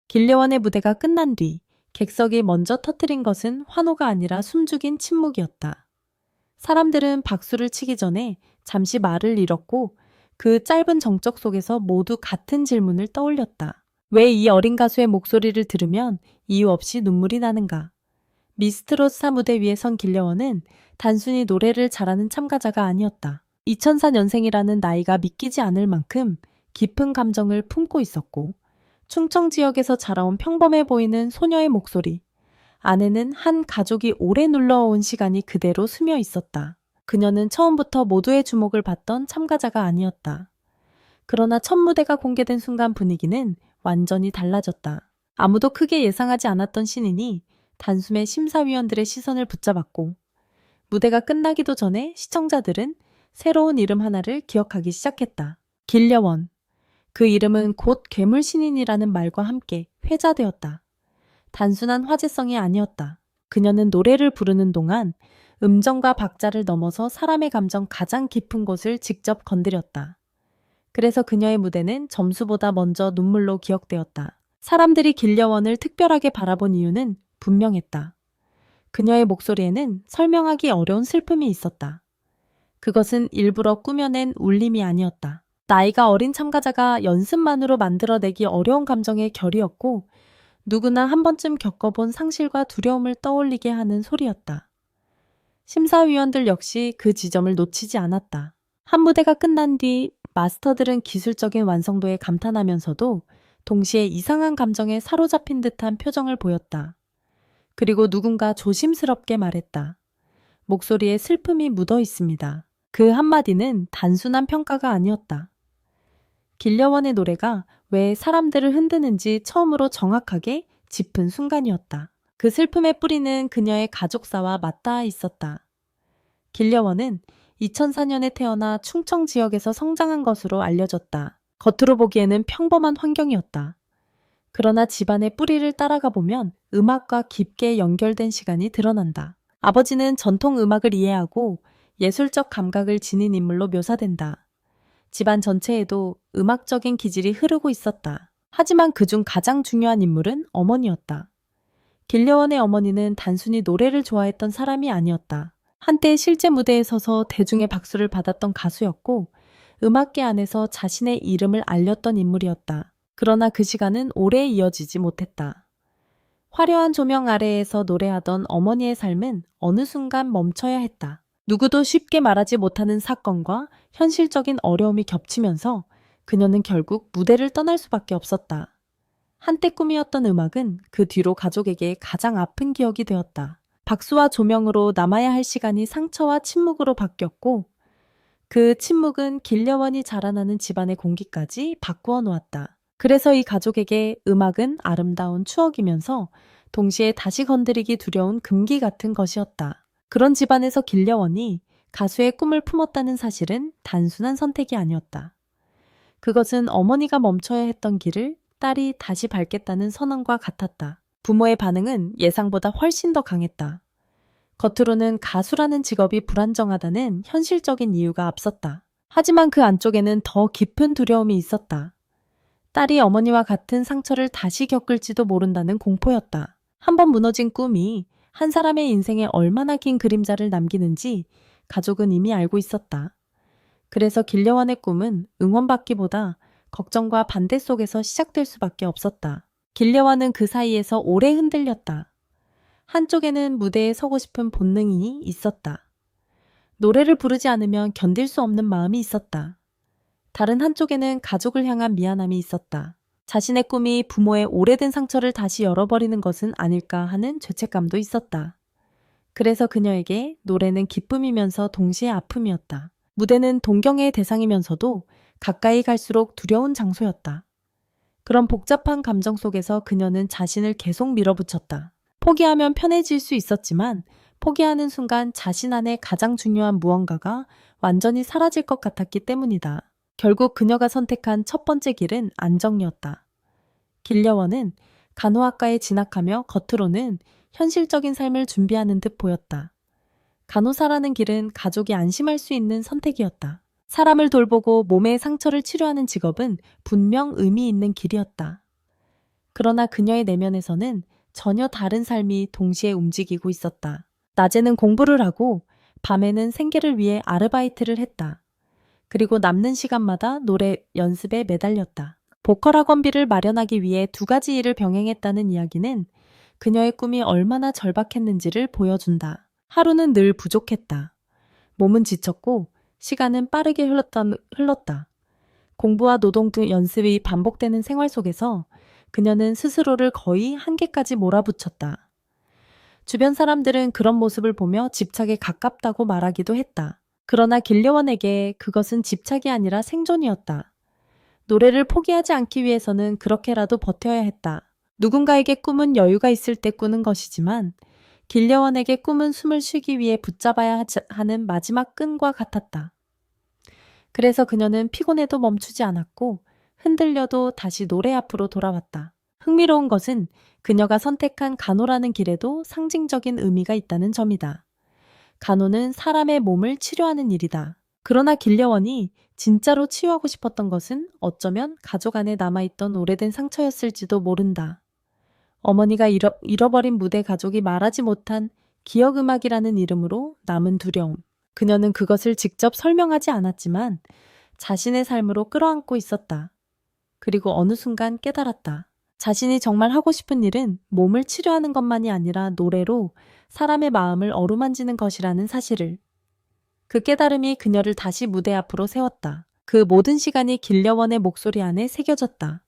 길려원의 무대가 끝난 뒤 객석이 먼저 터뜨린 것은 환호가 아니라 숨죽인 침묵이었다. 사람들은 박수를 치기 전에 잠시 말을 잃었고 그 짧은 정적 속에서 모두 같은 질문을 떠올렸다. 왜 이 어린 가수의 목소리를 들으면 이유 없이 눈물이 나는가? 미스트로사 무대 위에 선 길려원은 단순히 노래를 잘하는 참가자가 아니었다. 2004년생이라는 나이가 믿기지 않을 만큼 깊은 감정을 품고 있었고 충청 지역에서 자라온 평범해 보이는 소녀의 목소리. 안에는 한 가족이 오래 눌러온 시간이 그대로 스며 있었다. 그녀는 처음부터 모두의 주목을 받던 참가자가 아니었다. 그러나 첫 무대가 공개된 순간 분위기는 완전히 달라졌다. 아무도 크게 예상하지 않았던 신인이 단숨에 심사위원들의 시선을 붙잡았고 무대가 끝나기도 전에 시청자들은 새로운 이름 하나를 기억하기 시작했다. 길려원. 그 이름은 곧 괴물 신인이라는 말과 함께 회자되었다. 단순한 화제성이 아니었다. 그녀는 노래를 부르는 동안 음정과 박자를 넘어서 사람의 감정 가장 깊은 곳을 직접 건드렸다. 그래서 그녀의 무대는 점수보다 먼저 눈물로 기억되었다. 사람들이 길려원을 특별하게 바라본 이유는 분명했다. 그녀의 목소리에는 설명하기 어려운 슬픔이 있었다. 그것은 일부러 꾸며낸 울림이 아니었다. 나이가 어린 참가자가 연습만으로 만들어내기 어려운 감정의 결이었고 누구나 한 번쯤 겪어본 상실과 두려움을 떠올리게 하는 소리였다. 심사위원들 역시 그 지점을 놓치지 않았다. 한 무대가 끝난 뒤 마스터들은 기술적인 완성도에 감탄하면서도 동시에 이상한 감정에 사로잡힌 듯한 표정을 보였다. 그리고 누군가 조심스럽게 말했다. 목소리에 슬픔이 묻어 있습니다. 그 한마디는 단순한 평가가 아니었다. 길려원의 노래가 왜 사람들을 흔드는지 처음으로 정확하게 짚은 순간이었다. 그 슬픔의 뿌리는 그녀의 가족사와 맞닿아 있었다. 길려원은 2004년에 태어나 충청 지역에서 성장한 것으로 알려졌다. 겉으로 보기에는 평범한 환경이었다. 그러나 집안의 뿌리를 따라가 보면 음악과 깊게 연결된 시간이 드러난다. 아버지는 전통 음악을 이해하고 예술적 감각을 지닌 인물로 묘사된다. 집안 전체에도 음악적인 기질이 흐르고 있었다. 하지만 그중 가장 중요한 인물은 어머니였다. 길려원의 어머니는 단순히 노래를 좋아했던 사람이 아니었다. 한때 실제 무대에 서서 대중의 박수를 받았던 가수였고 음악계 안에서 자신의 이름을 알렸던 인물이었다. 그러나 그 시간은 오래 이어지지 못했다. 화려한 조명 아래에서 노래하던 어머니의 삶은 어느 순간 멈춰야 했다. 누구도 쉽게 말하지 못하는 사건과 현실적인 어려움이 겹치면서 그녀는 결국 무대를 떠날 수밖에 없었다. 한때 꿈이었던 음악은 그 뒤로 가족에게 가장 아픈 기억이 되었다. 박수와 조명으로 남아야 할 시간이 상처와 침묵으로 바뀌었고 그 침묵은 길려원이 자라나는 집안의 공기까지 바꾸어 놓았다. 그래서 이 가족에게 음악은 아름다운 추억이면서 동시에 다시 건드리기 두려운 금기 같은 것이었다. 그런 집안에서 길려원이 가수의 꿈을 품었다는 사실은 단순한 선택이 아니었다. 그것은 어머니가 멈춰야 했던 길을 딸이 다시 밟겠다는 선언과 같았다. 부모의 반응은 예상보다 훨씬 더 강했다. 겉으로는 가수라는 직업이 불안정하다는 현실적인 이유가 앞섰다. 하지만 그 안쪽에는 더 깊은 두려움이 있었다. 딸이 어머니와 같은 상처를 다시 겪을지도 모른다는 공포였다. 한번 무너진 꿈이 한 사람의 인생에 얼마나 긴 그림자를 남기는지 가족은 이미 알고 있었다. 그래서 길려원의 꿈은 응원받기보다 걱정과 반대 속에서 시작될 수밖에 없었다. 길려원은 그 사이에서 오래 흔들렸다. 한쪽에는 무대에 서고 싶은 본능이 있었다. 노래를 부르지 않으면 견딜 수 없는 마음이 있었다. 다른 한쪽에는 가족을 향한 미안함이 있었다. 자신의 꿈이 부모의 오래된 상처를 다시 열어버리는 것은 아닐까 하는 죄책감도 있었다. 그래서 그녀에게 노래는 기쁨이면서 동시에 아픔이었다. 무대는 동경의 대상이면서도 가까이 갈수록 두려운 장소였다. 그런 복잡한 감정 속에서 그녀는 자신을 계속 밀어붙였다. 포기하면 편해질 수 있었지만 포기하는 순간 자신 안에 가장 중요한 무언가가 완전히 사라질 것 같았기 때문이다. 결국 그녀가 선택한 첫 번째 길은 안정이었다. 길려원은 간호학과에 진학하며 겉으로는 현실적인 삶을 준비하는 듯 보였다. 간호사라는 길은 가족이 안심할 수 있는 선택이었다. 사람을 돌보고 몸의 상처를 치료하는 직업은 분명 의미 있는 길이었다. 그러나 그녀의 내면에서는 전혀 다른 삶이 동시에 움직이고 있었다. 낮에는 공부를 하고 밤에는 생계를 위해 아르바이트를 했다. 그리고 남는 시간마다 노래 연습에 매달렸다. 보컬 학원비를 마련하기 위해 두 가지 일을 병행했다는 이야기는 그녀의 꿈이 얼마나 절박했는지를 보여준다. 하루는 늘 부족했다. 몸은 지쳤고 시간은 빠르게 흘렀다. 공부와 노동 등 연습이 반복되는 생활 속에서 그녀는 스스로를 거의 한계까지 몰아붙였다. 주변 사람들은 그런 모습을 보며 집착에 가깝다고 말하기도 했다. 그러나 길려원에게 그것은 집착이 아니라 생존이었다. 노래를 포기하지 않기 위해서는 그렇게라도 버텨야 했다. 누군가에게 꿈은 여유가 있을 때 꾸는 것이지만 길려원에게 꿈은 숨을 쉬기 위해 붙잡아야 하는 마지막 끈과 같았다. 그래서 그녀는 피곤해도 멈추지 않았고 흔들려도 다시 노래 앞으로 돌아왔다. 흥미로운 것은 그녀가 선택한 간호라는 길에도 상징적인 의미가 있다는 점이다. 간호는 사람의 몸을 치료하는 일이다. 그러나 길려원이 진짜로 치유하고 싶었던 것은 어쩌면 가족 안에 남아있던 오래된 상처였을지도 모른다. 어머니가 잃어버린 무대 가족이 말하지 못한 기억음악이라는 이름으로 남은 두려움. 그녀는 그것을 직접 설명하지 않았지만 자신의 삶으로 끌어안고 있었다. 그리고 어느 순간 깨달았다. 자신이 정말 하고 싶은 일은 몸을 치료하는 것만이 아니라 노래로 사람의 마음을 어루만지는 것이라는 사실을. 그 깨달음이 그녀를 다시 무대 앞으로 세웠다. 그 모든 시간이 길려원의 목소리 안에 새겨졌다.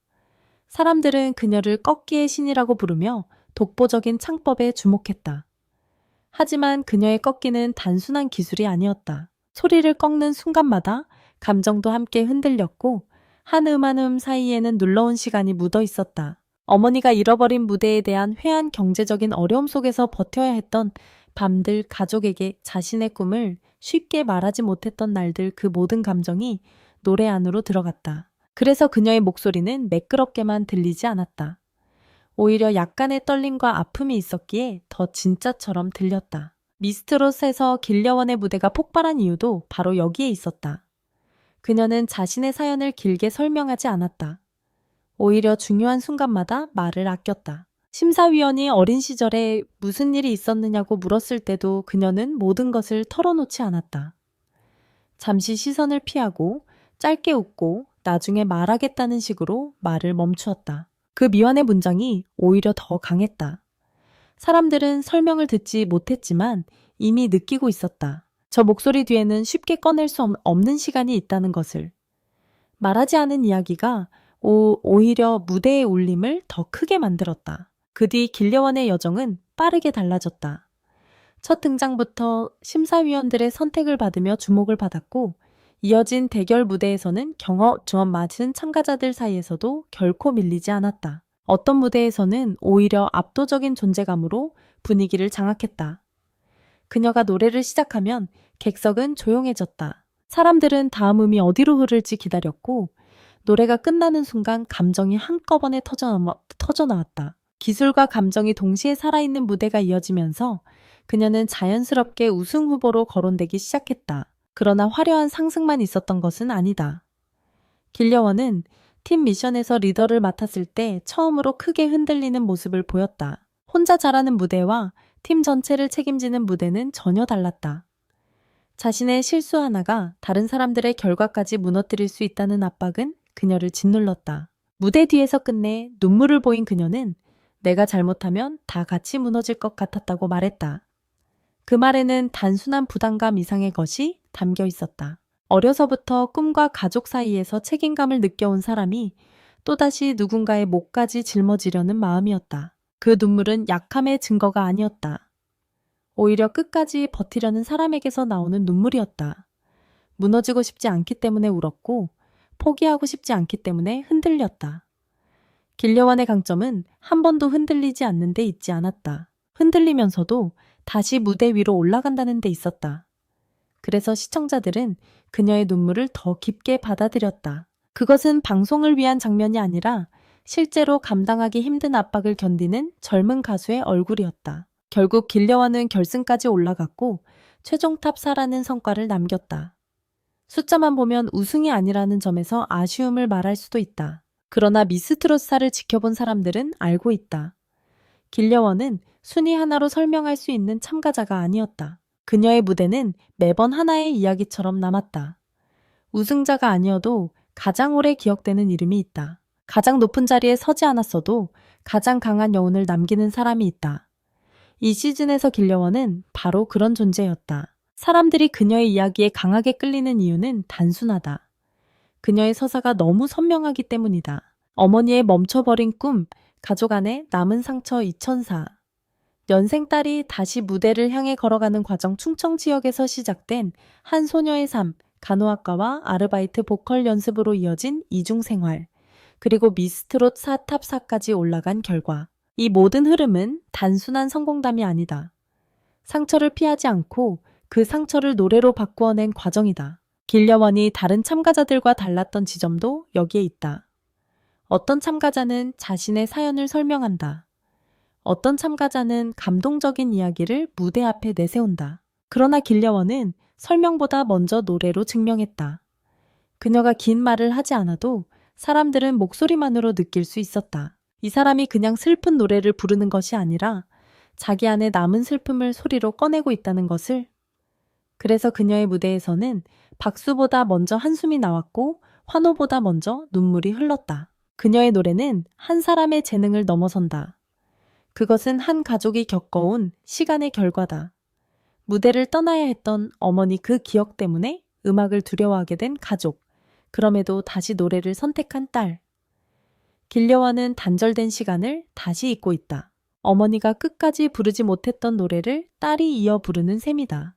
사람들은 그녀를 꺾기의 신이라고 부르며 독보적인 창법에 주목했다. 하지만 그녀의 꺾기는 단순한 기술이 아니었다. 소리를 꺾는 순간마다 감정도 함께 흔들렸고 한 음 한 음 사이에는 눌러온 시간이 묻어 있었다. 어머니가 잃어버린 무대에 대한 회한 경제적인 어려움 속에서 버텨야 했던 밤들, 가족에게 자신의 꿈을 쉽게 말하지 못했던 날들, 그 모든 감정이 노래 안으로 들어갔다. 그래서 그녀의 목소리는 매끄럽게만 들리지 않았다. 오히려 약간의 떨림과 아픔이 있었기에 더 진짜처럼 들렸다. 미스트롯에서 길려원의 무대가 폭발한 이유도 바로 여기에 있었다. 그녀는 자신의 사연을 길게 설명하지 않았다. 오히려 중요한 순간마다 말을 아꼈다. 심사위원이 어린 시절에 무슨 일이 있었느냐고 물었을 때도 그녀는 모든 것을 털어놓지 않았다. 잠시 시선을 피하고 짧게 웃고 나중에 말하겠다는 식으로 말을 멈추었다. 그 미완의 문장이 오히려 더 강했다. 사람들은 설명을 듣지 못했지만 이미 느끼고 있었다. 저 목소리 뒤에는 쉽게 꺼낼 수 없는 시간이 있다는 것을. 말하지 않은 이야기가 오히려 무대의 울림을 더 크게 만들었다. 그 뒤 길려원의 여정은 빠르게 달라졌다. 첫 등장부터 심사위원들의 선택을 받으며 주목을 받았고 이어진 대결 무대에서는 경험 많은 참가자들 사이에서도 결코 밀리지 않았다. 어떤 무대에서는 오히려 압도적인 존재감으로 분위기를 장악했다. 그녀가 노래를 시작하면 객석은 조용해졌다. 사람들은 다음 음이 어디로 흐를지 기다렸고 노래가 끝나는 순간 감정이 한꺼번에 터져나왔다. 기술과 감정이 동시에 살아있는 무대가 이어지면서 그녀는 자연스럽게 우승 후보로 거론되기 시작했다. 그러나 화려한 상승만 있었던 것은 아니다. 길려원은 팀 미션에서 리더를 맡았을 때 처음으로 크게 흔들리는 모습을 보였다. 혼자 잘하는 무대와 팀 전체를 책임지는 무대는 전혀 달랐다. 자신의 실수 하나가 다른 사람들의 결과까지 무너뜨릴 수 있다는 압박은 그녀를 짓눌렀다. 무대 뒤에서 끝내 눈물을 보인 그녀는 내가 잘못하면 다 같이 무너질 것 같았다고 말했다. 그 말에는 단순한 부담감 이상의 것이 담겨 있었다. 어려서부터 꿈과 가족 사이에서 책임감을 느껴온 사람이 또다시 누군가의 목까지 짊어지려는 마음이었다. 그 눈물은 약함의 증거가 아니었다. 오히려 끝까지 버티려는 사람에게서 나오는 눈물이었다. 무너지고 싶지 않기 때문에 울었고 포기하고 싶지 않기 때문에 흔들렸다. 길려원의 강점은 한 번도 흔들리지 않는 데 있지 않았다. 흔들리면서도 다시 무대 위로 올라간다는 데 있었다. 그래서 시청자들은 그녀의 눈물을 더 깊게 받아들였다. 그것은 방송을 위한 장면이 아니라 실제로 감당하기 힘든 압박을 견디는 젊은 가수의 얼굴이었다. 결국 길려원은 결승까지 올라갔고 최종 탑 4라는 성과를 남겼다. 숫자만 보면 우승이 아니라는 점에서 아쉬움을 말할 수도 있다. 그러나 미스트로사를 지켜본 사람들은 알고 있다. 길려원은 순위 하나로 설명할 수 있는 참가자가 아니었다. 그녀의 무대는 매번 하나의 이야기처럼 남았다. 우승자가 아니어도 가장 오래 기억되는 이름이 있다. 가장 높은 자리에 서지 않았어도 가장 강한 여운을 남기는 사람이 있다. 이 시즌에서 길려원은 바로 그런 존재였다. 사람들이 그녀의 이야기에 강하게 끌리는 이유는 단순하다. 그녀의 서사가 너무 선명하기 때문이다. 어머니의 멈춰버린 꿈, 가족 안에 남은 상처 2004. 연생 딸이 다시 무대를 향해 걸어가는 과정 충청 지역에서 시작된 한 소녀의 삶, 간호학과와 아르바이트 보컬 연습으로 이어진 이중 생활, 그리고 미스트롯 4탑 4까지 올라간 결과. 이 모든 흐름은 단순한 성공담이 아니다. 상처를 피하지 않고 그 상처를 노래로 바꾸어낸 과정이다. 길려원이 다른 참가자들과 달랐던 지점도 여기에 있다. 어떤 참가자는 자신의 사연을 설명한다. 어떤 참가자는 감동적인 이야기를 무대 앞에 내세운다. 그러나 길려원은 설명보다 먼저 노래로 증명했다. 그녀가 긴 말을 하지 않아도 사람들은 목소리만으로 느낄 수 있었다. 이 사람이 그냥 슬픈 노래를 부르는 것이 아니라 자기 안에 남은 슬픔을 소리로 꺼내고 있다는 것을. 그래서 그녀의 무대에서는 박수보다 먼저 한숨이 나왔고 환호보다 먼저 눈물이 흘렀다. 그녀의 노래는 한 사람의 재능을 넘어선다. 그것은 한 가족이 겪어온 시간의 결과다. 무대를 떠나야 했던 어머니 그 기억 때문에 음악을 두려워하게 된 가족. 그럼에도 다시 노래를 선택한 딸. 길려원은 단절된 시간을 다시 잊고 있다. 어머니가 끝까지 부르지 못했던 노래를 딸이 이어 부르는 셈이다.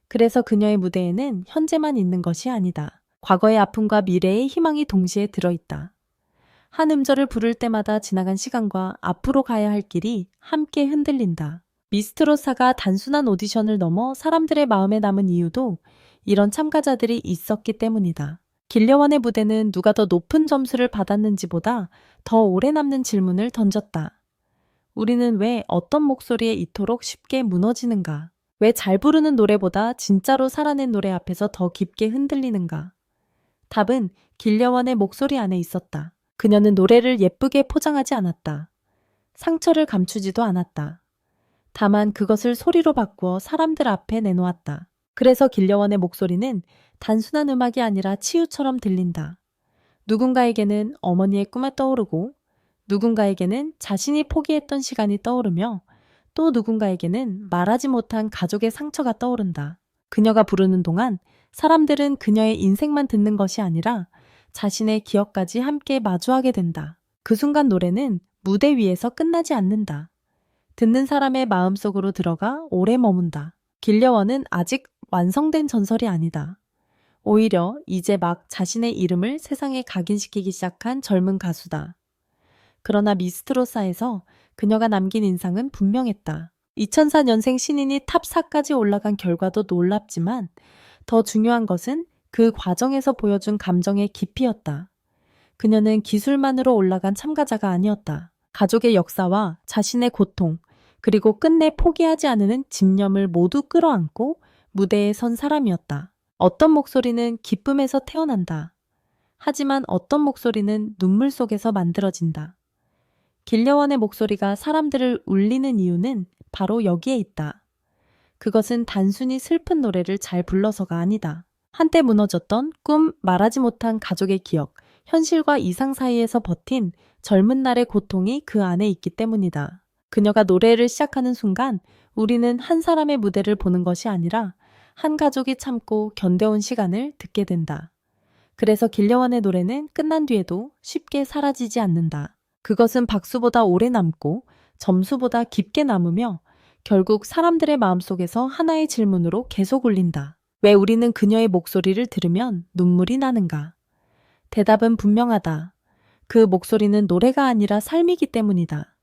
그래서 그녀의 무대에는 현재만 있는 것이 아니다. 과거의 아픔과 미래의 희망이 동시에 들어있다. 한 음절을 부를 때마다 지나간 시간과 앞으로 가야 할 길이 함께 흔들린다. 미스트로사가 단순한 오디션을 넘어 사람들의 마음에 남은 이유도 이런 참가자들이 있었기 때문이다. 길려원의 무대는 누가 더 높은 점수를 받았는지보다 더 오래 남는 질문을 던졌다. 우리는 왜 어떤 목소리에 이토록 쉽게 무너지는가? 왜 잘 부르는 노래보다 진짜로 살아낸 노래 앞에서 더 깊게 흔들리는가? 답은 길려원의 목소리 안에 있었다. 그녀는 노래를 예쁘게 포장하지 않았다. 상처를 감추지도 않았다. 다만 그것을 소리로 바꾸어 사람들 앞에 내놓았다. 그래서 길려원의 목소리는 단순한 음악이 아니라 치유처럼 들린다. 누군가에게는 어머니의 꿈이 떠오르고, 누군가에게는 자신이 포기했던 시간이 떠오르며, 또 누군가에게는 말하지 못한 가족의 상처가 떠오른다. 그녀가 부르는 동안 사람들은 그녀의 인생만 듣는 것이 아니라 자신의 기억까지 함께 마주하게 된다. 그 순간 노래는 무대 위에서 끝나지 않는다. 듣는 사람의 마음속으로 들어가 오래 머문다. 길려원은 아직 완성된 전설이 아니다. 오히려 이제 막 자신의 이름을 세상에 각인시키기 시작한 젊은 가수다. 그러나 미스트로사에서 그녀가 남긴 인상은 분명했다. 2004년생 신인이 탑 4까지 올라간 결과도 놀랍지만 더 중요한 것은 그 과정에서 보여준 감정의 깊이였다. 그녀는 기술만으로 올라간 참가자가 아니었다. 가족의 역사와 자신의 고통, 그리고 끝내 포기하지 않는 집념을 모두 끌어안고 무대에 선 사람이었다. 어떤 목소리는 기쁨에서 태어난다. 하지만 어떤 목소리는 눈물 속에서 만들어진다. 길려원의 목소리가 사람들을 울리는 이유는 바로 여기에 있다. 그것은 단순히 슬픈 노래를 잘 불러서가 아니다. 한때 무너졌던 꿈, 말하지 못한 가족의 기억, 현실과 이상 사이에서 버틴 젊은 날의 고통이 그 안에 있기 때문이다. 그녀가 노래를 시작하는 순간 우리는 한 사람의 무대를 보는 것이 아니라 한 가족이 참고 견뎌온 시간을 듣게 된다. 그래서 길려원의 노래는 끝난 뒤에도 쉽게 사라지지 않는다. 그것은 박수보다 오래 남고 점수보다 깊게 남으며 결국 사람들의 마음속에서 하나의 질문으로 계속 울린다. 왜 우리는 그녀의 목소리를 들으면 눈물이 나는가? 대답은 분명하다. 그 목소리는 노래가 아니라 삶이기 때문이다.